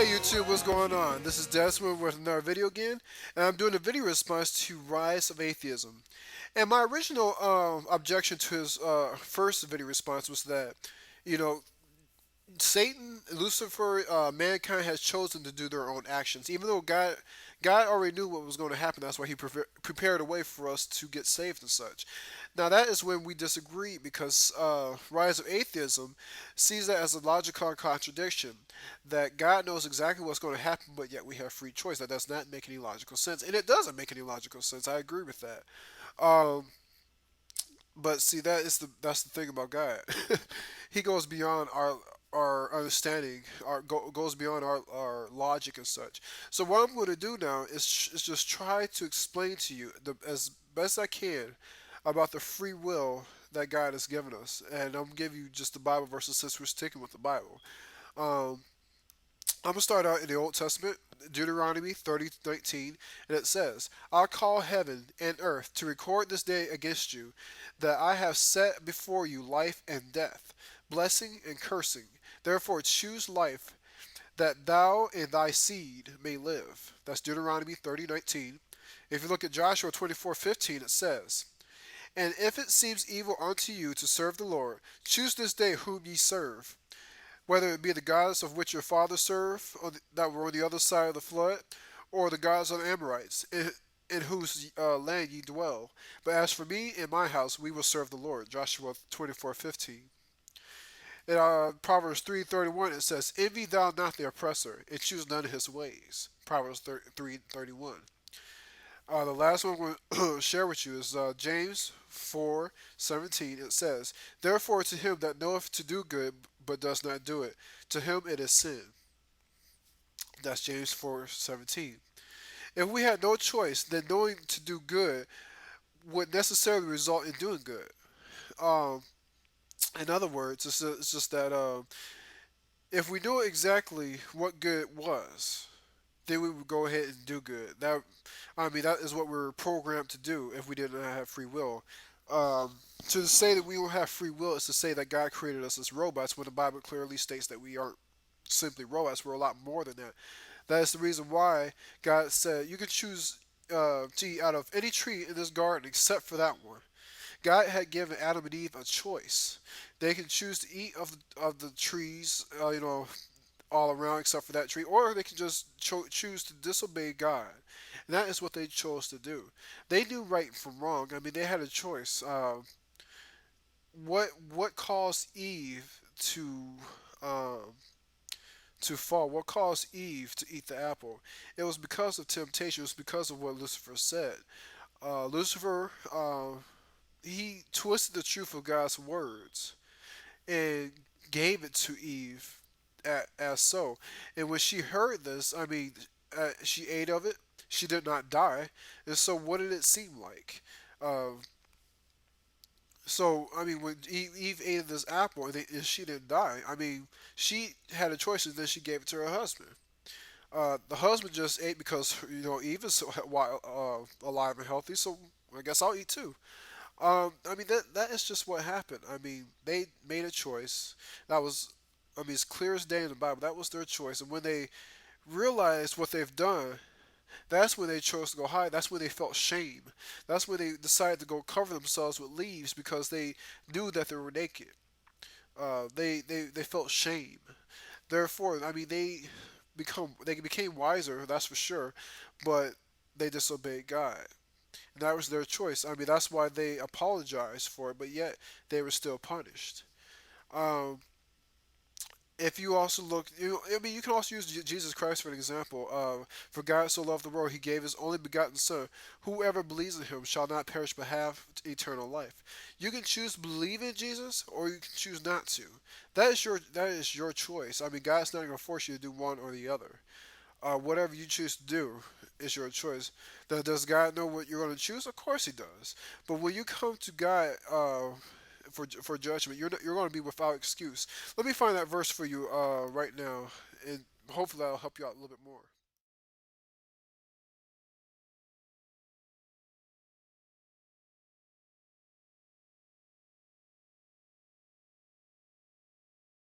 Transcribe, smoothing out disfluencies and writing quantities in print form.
Hey YouTube, what's going on? This is Desmond with another video again, and I'm doing a video response to Rise of Atheism. And my original objection to his first video response was that, you know, Satan, Lucifer, mankind has chosen to do their own actions. Even though God already knew what was going to happen. That's why He prepared a way for us to get saved and such. Now that is when we disagree because Rise of Atheism sees that as a logical contradiction. That God knows exactly what's going to happen, but yet we have free choice. That does not make any logical sense, and it doesn't make any logical sense. I agree with that. But see, that's the thing about God. He goes beyond our understanding, goes beyond our logic and such. So what I'm going to do now is just try to explain to you as best I can about the free will that God has given us, and I'm gonna give you just the Bible verses since we're sticking with the Bible. Um, I'm gonna start out in the Old Testament, Deuteronomy 30:19, and it says, "I'll call heaven and earth to record this day against you, that I have set before you life and death, blessing and cursing. Therefore choose life, that thou and thy seed may live." That's Deuteronomy 30:19. If you look at Joshua 24:15, it says, "And if it seems evil unto you to serve the Lord, choose this day whom ye serve, whether it be the gods of which your fathers served, that were on the other side of the flood, or the gods of the Amorites, in whose land ye dwell. But as for me and my house, we will serve the Lord." Joshua 24:15. In Proverbs 3:31, it says, "Envy thou not the oppressor, and choose none of his ways." Proverbs 3:31. The last one I'm going to share with you is James 4:17. It says, "Therefore to him that knoweth to do good, but does not do it, to him it is sin." That's James 4:17. If we had no choice, then knowing to do good would necessarily result in doing good. Um, in other words, it's just that if we knew exactly what good was, then we would go ahead and do good. That is what we're programmed to do if we did not have free will. To say that we don't have free will is to say that God created us as robots, when the Bible clearly states that we aren't simply robots. We're a lot more than that. That is the reason why God said you can choose to eat out of any tree in this garden except for that one. God had given Adam and Eve a choice. They can choose to eat of the trees, all around except for that tree, or they can just choose to disobey God. And that is what they chose to do. They knew right from wrong. I mean, they had a choice. What caused Eve um, to fall? What caused Eve to eat the apple? It was because of temptation. It was because of what Lucifer said. Lucifer, he twisted the truth of God's words and gave it to Eve as so. And when she heard this, I mean, she ate of it. She did not die. And so, what did it seem like? Uh, I mean, when Eve ate of this apple and she didn't die, I mean, she had a choice and then she gave it to her husband. The husband just ate because Eve is alive and healthy, so I guess I'll eat too. I mean that is just what happened. I mean they made a choice that was, I mean, it's clear as day in the Bible. That was their choice, and when they realized what they've done, that's when they chose to go hide. That's when they felt shame. That's when they decided to go cover themselves with leaves because they knew that they were naked. They felt shame. Therefore, I mean they became wiser. That's for sure, but they disobeyed God. And that was their choice. I mean, that's why they apologized for it, but yet they were still punished. Um, if you also look, I mean, you can also use Jesus Christ for an example. For God so loved the world, He gave His only begotten Son. Whoever believes in Him shall not perish but have eternal life. You can choose to believe in Jesus, or you can choose not to. That is your choice. I mean, God's not going to force you to do one or the other. Whatever you choose to do is your choice. Does God know what you're going to choose? Of course He does. But when you come to God for judgment, you're going to be without excuse. Let me find that verse for you right now, and hopefully that'll help you out a little bit more.